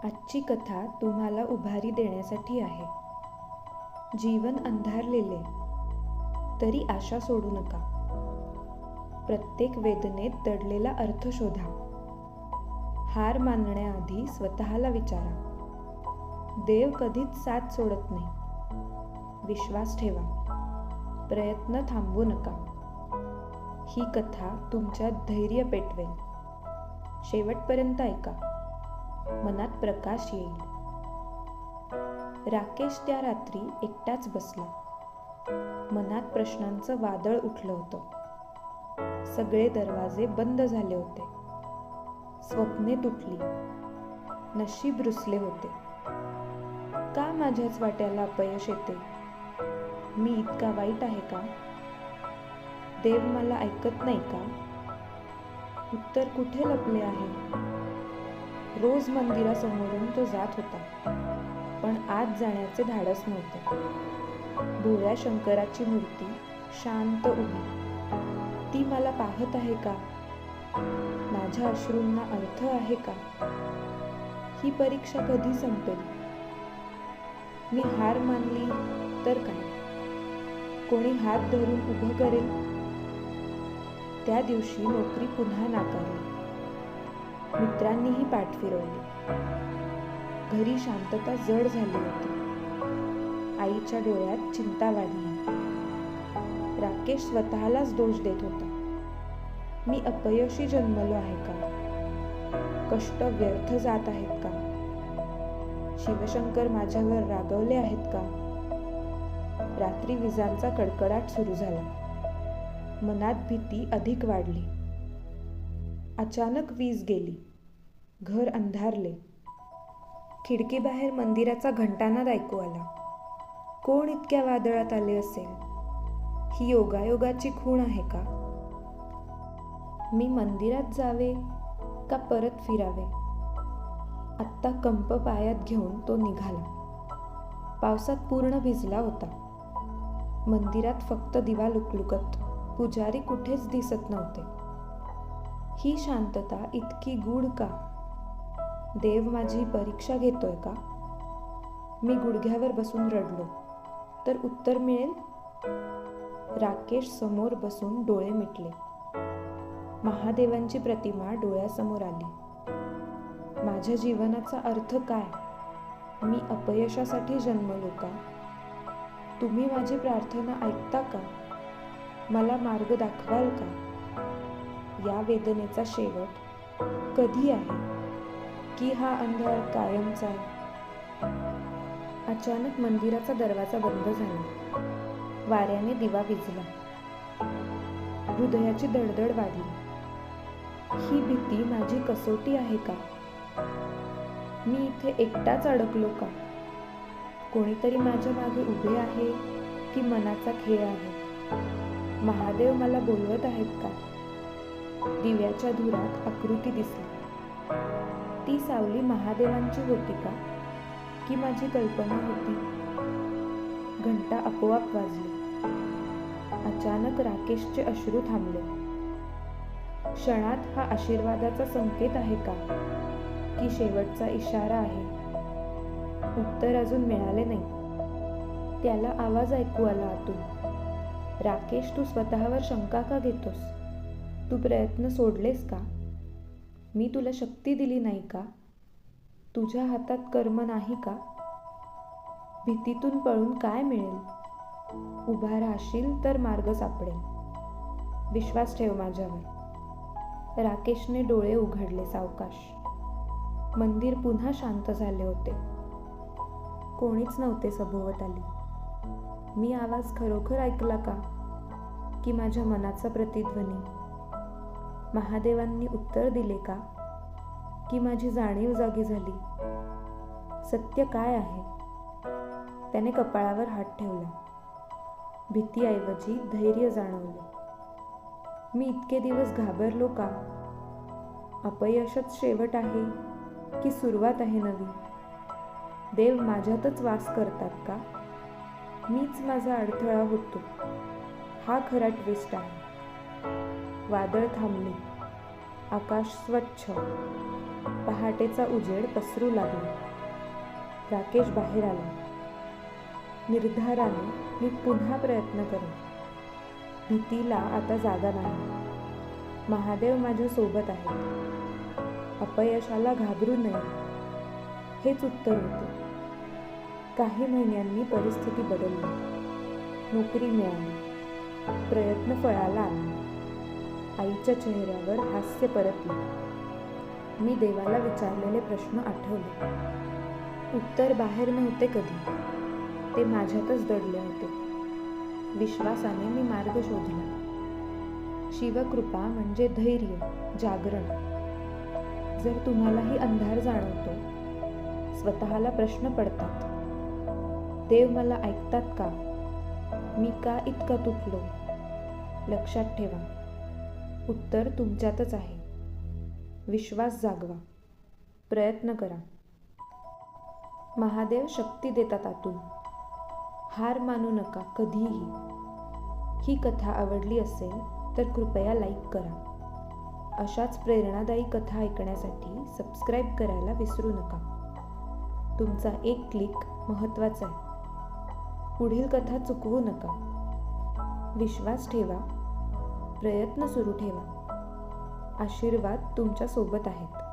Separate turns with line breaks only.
आजची कथा तुम्हाला उभारी देण्यासाठी आहे. जीवन अंधारलेले तरी आशा सोडू नका. प्रत्येक वेदनेत दडलेला अर्थ शोधा. हार मानण्याआधी स्वतःला विचारा, देव कधीच साथ सोडत नाही. विश्वास ठेवा, प्रयत्न थांबवू नका. ही कथा तुमच्यात धैर्य पेटवेल. शेवटपर्यंत ऐका, मनात प्रकाश येईल. राकेश त्या रात्री एकटाच बसला. मनात प्रश्नांचं वादळ उठलं होतं. सगळे दरवाजे बंद झाले होते. स्वप्ने तुटली, नशीब रुसले होते. का माझ्याच वाट्याला अपयश येते? मी इतका वाईट आहे का? देव मला ऐकत नाही का? उत्तर कुठे लपले आहे? रोज मंदिरासमोरून तो जात होता, पण आज जाण्याचे धाडस नव्हते. भोळ्या शंकराची मूर्ती शांत उभी. ती मला पाहत आहे का? माझ्या अश्रूंना अर्थ आहे का? ही परीक्षा कधी संपेल? मी हार मानली तर काय? कोणी हात धरून उभं करेल? त्या दिवशी नोकरी पुन्हा नाकारली. मित्रांनीही पाठ फिरवली. घरी शांतता जड झाली होती. आईच्या डोळ्यात चिंता वाढली. राकेश स्वतःलाच दोष देत होता. मी अपयशी जन्मलो आहे का? कष्ट व्यर्थ जात आहेत का? शिवशंकर माझ्यावर रागवले आहेत का? रात्री विजांचा कडकडाट सुरू झाला. मनात भीती अधिक वाढली. अचानक वीज गेली. घर अंधारले. खिडकीबाहेर मंदिराचा घंटानाद ऐकू आला. कोण इतक्या वादळात आले असेल? ही योगायोगाची खूण आहे का? मी मंदिरात जावे का परत फिरावे? आत्ता कंप पायात घेऊन तो निघाला. पावसात पूर्ण भिजला होता. मंदिरात फक्त दिवा लुकलुकत. पुजारी कुठेच दिसत नव्हते. ही शांतता इतकी गूढ का? देव माझी परीक्षा घेतोय का? मी गुडघ्यावर बसून रडलो. तर उत्तर मिळेल? राकेश समोर बसून डोळे मिटले. महादेवांची प्रतिमा डोळ्यासमोर आली. माझ्या जीवनाचा अर्थ काय? मी अपयशासाठी जन्मलो का? तुम्ही माझी प्रार्थना ऐकता का? मला मार्ग दाखवाल का? या वेदनेचा शेवट कधी आहे? की हा अंधार कायमचा आहे? अचानक मंदिराचा दरवाजा बंद झाला. वाऱ्याने दिवा विझला. हृदयाची धडधड वाढली. ही भीती माझी कसोटी आहे का? मी इथे एकटाच अडकलो का? कोणीतरी माझ्या मागे उभे आहे की मनाचा खेळ आहे? महादेव मला बोलवत आहेत का? दिव्याच्या धुरात आकृती दिसली. ती सावली महादेवांची होती का? की माझी कल्पना होती? घंटा आपोआप वाजली. अचानक राकेशचे अश्रू थांबले. क्षणात हा आशीर्वादाचा संकेत आहे का? की शेवटचा इशारा आहे? उत्तर अजून मिळाले नाही. त्याला आवाज ऐकू आला आतून. राकेश, तू स्वतःवर शंका का घेतोस? तू प्रयत्न सोडलेस का? मी तुला शक्ती दिली नाही का? तुझ्या हातात कर्म नाही का? भीतीतून पळून काय मिळेल? उभा राहशील तर मार्ग सापडेल. विश्वास ठेव माझ्यावर. राकेशने डोळे उघडले सावकाश. मंदिर पुन्हा शांत झाले होते. कोणीच नव्हते सभोवताली. मी आवाज खरोखर ऐकला का? की माझ्या मनाचा प्रतिध्वनी? महादेवांनी उत्तर दिले का? की माझी जाणीव जागी झाली? सत्य काय आहे? त्याने कपाळावर हात ठेवला. भीतीऐवजी धैर्य जाणवले. मी इतके दिवस घाबरलो का? अपयशच शेवट आहे की सुरुवात आहे नवी? देव माझ्यातच वास करतात का? मीच माझा अडथळा होतो. हा खरा ट्विस्ट आहे. वादळ थांबले. आकाश स्वच्छ. पहाटेचा उजेड पसरू लागला. राकेश बाहेर आला. निर्धाराने मी पुन्हा प्रयत्न करेन. भीतीला आता जागा नाही. महादेव माझ्या सोबत आहेत. अपयशाला घाबरू नये, हेच उत्तर होते. काही महिन्यांनी परिस्थिती बदलली. नोकरी मिळाली. प्रयत्न फळाला आला. आईच्या चेहऱ्यावर हास्य परतले. मी देवाला विचारलेले प्रश्न आठवले. उत्तर बाहेर नव्हते कधी, ते माझ्यातच दडले होते. विश्वासाने मी मार्ग शोधला. शिवकृपा म्हणजे धैर्य, जागरण. जर तुम्हालाही अंधार जाणवतो, स्वतःला प्रश्न पडतात, देव मला ऐकतात का? मी का इतका तुटलो? लक्षात ठेवा, उत्तर तुमच्यातच आहे. विश्वास जागवा. प्रयत्न करा. महादेव शक्ती देतात आतून. हार मानू नका कधीही. ही कथा आवडली असेल तर कृपया लाईक करा. अशाच प्रेरणादायी कथा ऐकण्यासाठी सबस्क्राईब करायला विसरू नका. तुमचा एक क्लिक महत्त्वाचा आहे. पुढील कथा चुकवू नका. विश्वास ठेवा. प्रयत्न सुरू ठेवा. आशीर्वाद तुमच्या सोबत आहेत.